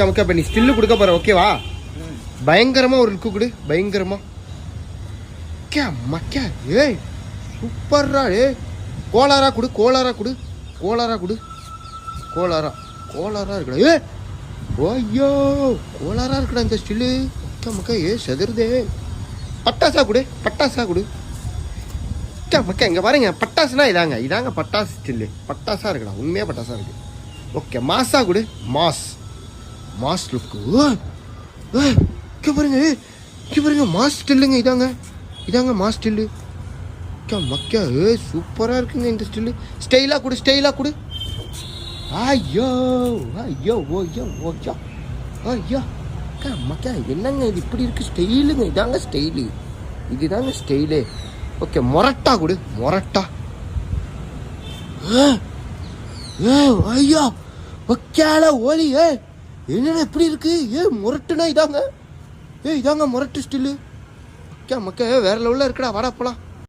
Okay இப்போ நீ still கொடுக்க போற ஓகேவா? பயங்கரமா ஒரு லுக்கு கொடு, பயங்கரமா. மக்கா ஏய் சூப்பர்ரா. கோளாரா கொடு, கோளாரா கொடு, கோளாரா கொடு, கோளாரா இருக்குடா. ஐயோ கோளாரா இருக்குடா இந்த ஸ்டில்லு. மக்கா செதறுதே. பட்டாசா கொடு, பட்டாசா கொடு. மக்கா இங்கே பாருங்க, பட்டாசுனா இதாங்க பட்டாசு ஸ்டில்லு. பட்டாசா இருக்குடா, உண்மையாக பட்டாசா இருக்கு. ஓகே மாஸா கொடு, மாஸ் லுக்கு. பாருங்க மாஸ் ஸ்டில்லுங்க. இதாங்க மாஸ் ஸ்டில்லு. மக்கா சூப்பராக இருக்குங்க இந்த ஸ்டில்லு. ஸ்டைலாக கொடு. ஐயோ மக்கா என்னங்க இது இப்படி இருக்கு? ஸ்டைலுங்க, இதுதாங்க ஸ்டைலு. ஓகே மொரட்டா கொடு, மொரட்டா. ஐயா ஒக்கால ஓலி. என்னடா இப்படி இருக்கு? முரட்டுனா இதாங்க. இதாங்க முரட்டு ஸ்டில்லு. மக்கா வேற லெவலில் இருக்குடா. வாடா போலாம்.